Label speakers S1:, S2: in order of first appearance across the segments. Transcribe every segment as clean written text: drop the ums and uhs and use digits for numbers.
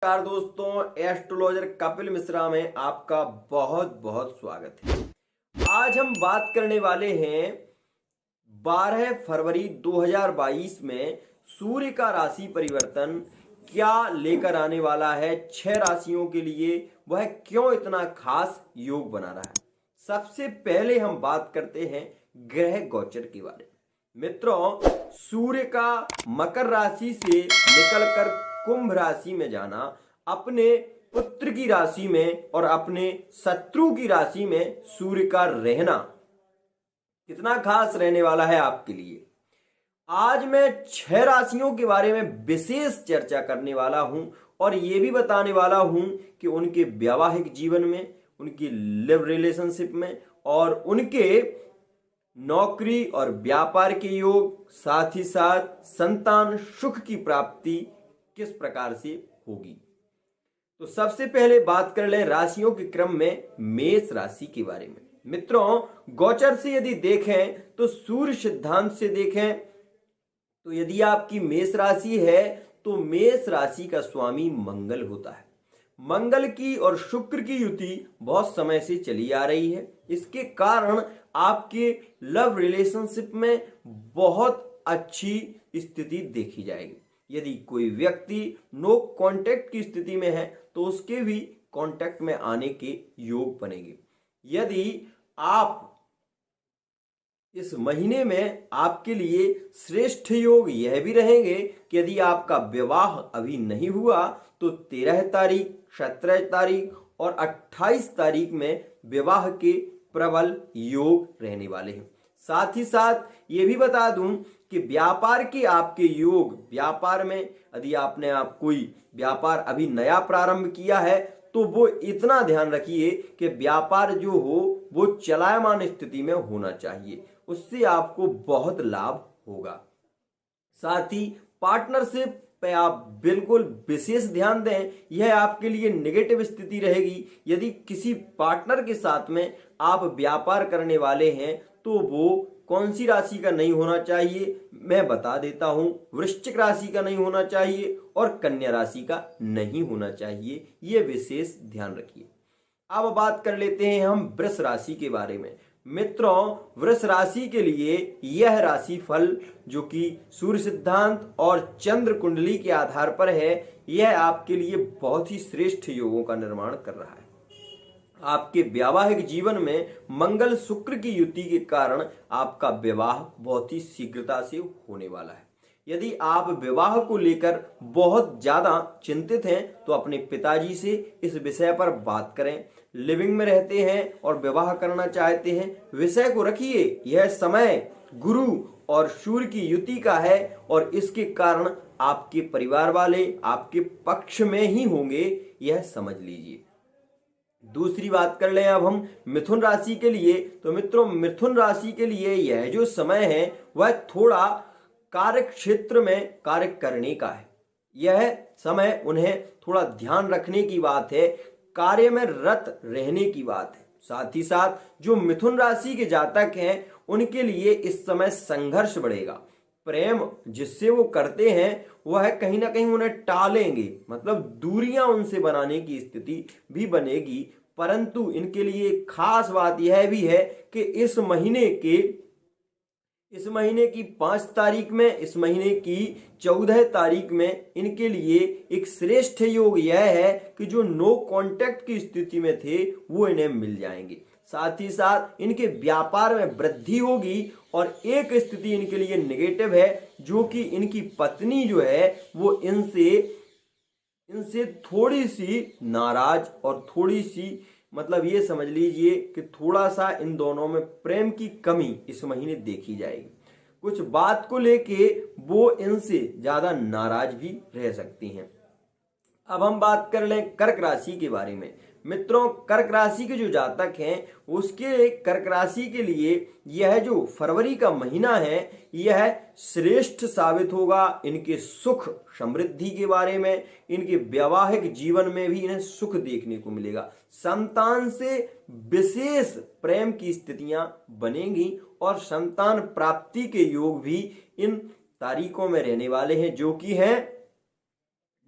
S1: नमस्कार दोस्तों, एस्ट्रोलॉजर कपिल मिश्रा में आपका बहुत बहुत स्वागत है। आज हम बात करने वाले हैं 12 फरवरी 2022 में सूर्य का राशि परिवर्तन क्या लेकर आने वाला है 6 राशियों के लिए, वह क्यों इतना खास योग बना रहा है। सबसे पहले हम बात करते हैं ग्रह गोचर के बारे में। मित्रों, सूर्य का मकर राशि से निकलकर कुंभ राशि में जाना, अपने पुत्र की राशि में और अपने शत्रु की राशि में सूर्य का रहना कितना खास रहने वाला है आपके लिए। आज मैं 6 राशियों के बारे में विशेष चर्चा करने वाला हूं और यह भी बताने वाला हूं कि उनके वैवाहिक जीवन में, उनकी लिव रिलेशनशिप में और उनके नौकरी और व्यापार के योग, साथ ही साथ संतान सुख की प्राप्ति किस प्रकार से होगी। तो सबसे पहले बात कर लें राशियों के क्रम में मेष राशि के बारे में। मित्रों, गोचर से यदि देखें तो सूर्य सिद्धांत से देखें तो यदि आपकी मेष राशि है तो मेष राशि का स्वामी मंगल होता है। मंगल की और शुक्र की युति बहुत समय से चली आ रही है। इसके कारण आपके लव रिलेशनशिप में बहुत अच्छी स्थिति देखी जाएगी। यदि कोई व्यक्ति नो कांटेक्ट की स्थिति में है तो उसके भी कांटेक्ट में आने के योग बनेंगे। यदि आप इस महीने में आपके लिए श्रेष्ठ योग यह भी रहेंगे कि यदि आपका विवाह अभी नहीं हुआ तो 13 तारीख, 17 तारीख और 28 तारीख में विवाह के प्रबल योग रहने वाले हैं। साथ ही साथ ये भी बता दूं कि व्यापार के आपके योग, व्यापार में यदि आपने कोई व्यापार अभी नया प्रारंभ किया है तो वो इतना ध्यान रखिए कि व्यापार जो हो वो चलायमान स्थिति में होना चाहिए, उससे आपको बहुत लाभ होगा। साथ ही पार्टनरशिप पे आप बिल्कुल विशेष ध्यान दें, यह आपके लिए नेगेटिव स्थिति रहेगी। यदि किसी पार्टनर के साथ में आप व्यापार करने वाले हैं तो वो कौन सी राशि का नहीं होना चाहिए, मैं बता देता हूं। वृश्चिक राशि का नहीं होना चाहिए और कन्या राशि का नहीं होना चाहिए, ये विशेष ध्यान रखिए। अब बात कर लेते हैं हम वृष राशि के बारे में। मित्रों, वृष राशि के लिए यह राशि फल जो कि सूर्य सिद्धांत और चंद्र कुंडली के आधार पर है, यह आपके लिए बहुत ही श्रेष्ठ योगों का निर्माण कर रहा है। आपके वैवाहिक जीवन में मंगल शुक्र की युति के कारण आपका विवाह बहुत ही शीघ्रता से होने वाला है। यदि आप विवाह को लेकर बहुत ज्यादा चिंतित हैं तो अपने पिताजी से इस विषय पर बात करें। लिविंग में रहते हैं और विवाह करना चाहते हैं, विषय को रखिए। यह समय गुरु और सूर्य की युति का है और इसके कारण आपके परिवार वाले आपके पक्ष में ही होंगे, यह समझ लीजिए। दूसरी बात कर लें अब हम मिथुन राशि के लिए। तो मित्रों, मिथुन राशि के लिए यह जो समय है वह थोड़ा कार्य क्षेत्र में कार्य करने का है। यह समय उन्हें थोड़ा ध्यान रखने की बात है, कार्य में रत रहने की बात है। साथ ही साथ जो मिथुन राशि के जातक हैं उनके लिए इस समय संघर्ष बढ़ेगा। प्रेम जिससे वो करते हैं वह कहीं ना कहीं उन्हें टालेंगे, मतलब दूरियां उनसे बनाने की स्थिति भी बनेगी। परंतु इनके लिए खास बात यह भी है कि इस महीने की 5 तारीख में, इस महीने की 14 तारीख में इनके लिए एक श्रेष्ठ योग यह है कि जो नो कांटेक्ट की स्थिति में थे वो इन्हें मिल जाएंगे। साथ ही साथ इनके व्यापार में वृद्धि होगी और एक स्थिति इनके लिए नेगेटिव है जो कि इनकी पत्नी जो है वो इनसे थोड़ी सी नाराज और थोड़ी सी, मतलब ये समझ लीजिए कि थोड़ा सा इन दोनों में प्रेम की कमी इस महीने देखी जाएगी। कुछ बात को लेके वो इनसे ज्यादा नाराज भी रह सकती हैं। अब हम बात कर लें कर्क राशि के बारे में। मित्रों, कर्क राशि के जो जातक हैं उसके कर्क राशि के लिए यह जो फरवरी का महीना है यह श्रेष्ठ साबित होगा। इनके सुख समृद्धि के बारे में, इनके वैवाहिक जीवन में भी इन्हें सुख देखने को मिलेगा। संतान से विशेष प्रेम की स्थितियां बनेंगी और संतान प्राप्ति के योग भी इन तारीखों में रहने वाले हैं, जो कि हैं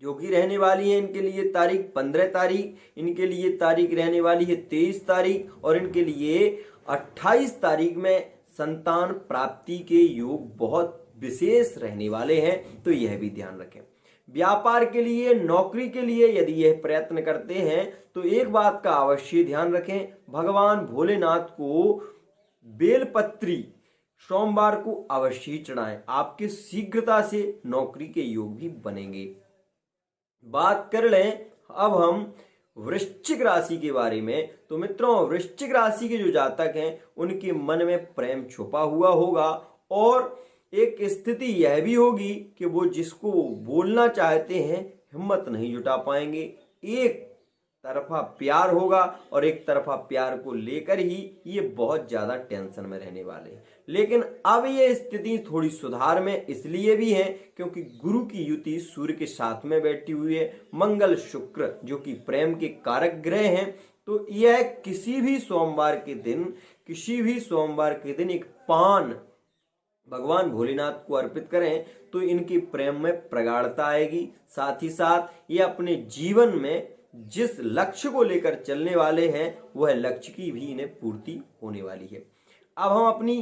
S1: जो कि रहने वाली है इनके लिए तारीख 15 तारीख, इनके लिए तारीख रहने वाली है 23 तारीख और इनके लिए 28 तारीख में संतान प्राप्ति के योग बहुत विशेष रहने वाले हैं, तो यह भी ध्यान रखें। व्यापार के लिए, नौकरी के लिए यदि यह प्रयत्न करते हैं तो एक बात का अवश्य ध्यान रखें, भगवान भोलेनाथ को बेलपत्री सोमवार को अवश्य चढ़ाएं, आपके शीघ्रता से नौकरी के योग भी बनेंगे। बात कर लें अब हम वृश्चिक राशि के बारे में, तो मित्रों वृश्चिक राशि के जो जातक हैं उनके मन में प्रेम छुपा हुआ होगा और एक स्थिति यह भी होगी कि वो जिसको बोलना चाहते हैं हिम्मत नहीं जुटा पाएंगे। एक तरफा प्यार होगा और एक तरफा प्यार को लेकर ही ये बहुत ज्यादा टेंशन में रहने वाले हैं। लेकिन अब ये स्थिति थोड़ी सुधार में इसलिए भी है क्योंकि गुरु की युति सूर्य के साथ में बैठी हुई है, मंगल शुक्र जो कि प्रेम के कारक ग्रह हैं, तो यह किसी भी सोमवार के दिन एक पान भगवान भोलेनाथ को अर्पित करें तो इनके प्रेम में प्रगाढ़ता आएगी। साथ ही साथ ये अपने जीवन में जिस लक्ष्य को लेकर चलने वाले हैं वह लक्ष्य की भी इन्हें पूर्ति होने वाली है। अब हम अपनी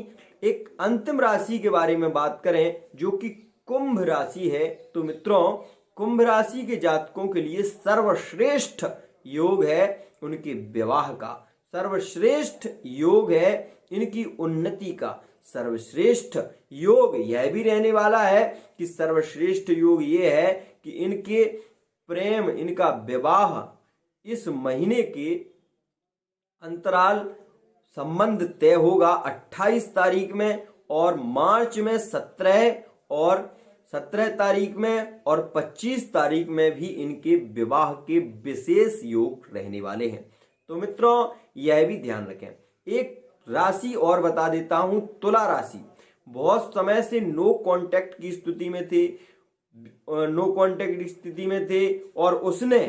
S1: एक अंतिम राशि के बारे में बात करें जो कि कुंभ राशि है, तो मित्रों कुंभ राशि के जातकों के लिए सर्वश्रेष्ठ योग है उनके विवाह का, सर्वश्रेष्ठ योग है इनकी उन्नति का, सर्वश्रेष्ठ योग यह भी रहने वाला है कि सर्वश्रेष्ठ योग ये है कि इनके प्रेम, इनका विवाह इस महीने के अंतराल संबंध तय होगा 28 तारीख में और मार्च में 17 तारीख में और 25 तारीख में भी इनके विवाह के विशेष योग रहने वाले हैं। तो मित्रों यह भी ध्यान रखें। एक राशि और बता देता हूं, तुला राशि बहुत समय से नो कांटेक्ट की स्थिति में थे और उसने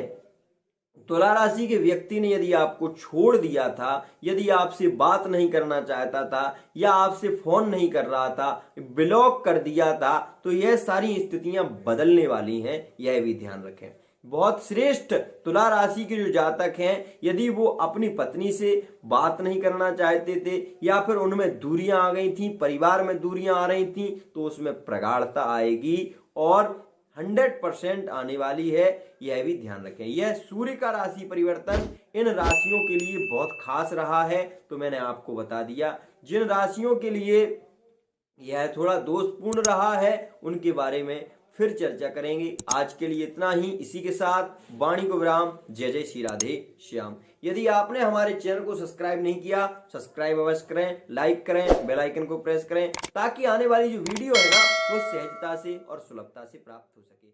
S1: तुला राशि के व्यक्ति ने यदि आपको छोड़ दिया था, यदि आपसे बात नहीं करना चाहता था या आपसे फोन नहीं कर रहा था, ब्लॉक कर दिया था, तो यह सारी स्थितियां बदलने वाली हैं, यह भी ध्यान रखें। बहुत श्रेष्ठ तुला राशि के जो जातक हैं यदि वो अपनी पत्नी से बात नहीं करना चाहते थे या फिर उनमें दूरियां आ गई थी, परिवार में दूरियां आ रही थी, तो उसमें प्रगाढ़ता आएगी और 100% आने वाली है, यह भी ध्यान रखें। यह सूर्य का राशि परिवर्तन इन राशियों के लिए बहुत खास रहा है, तो मैंने आपको बता दिया। जिन राशियों के लिए यह थोड़ा दोषपूर्ण रहा है उनके बारे में फिर चर्चा करेंगे। आज के लिए इतना ही। इसी के साथ वाणी को विराम। जय जय श्री राधे श्याम। यदि आपने हमारे चैनल को सब्सक्राइब नहीं किया, सब्सक्राइब अवश्य करें, लाइक करें, बेल आइकन को प्रेस करें ताकि आने वाली जो वीडियो है ना वो सहजता से और सुलभता से प्राप्त हो सके।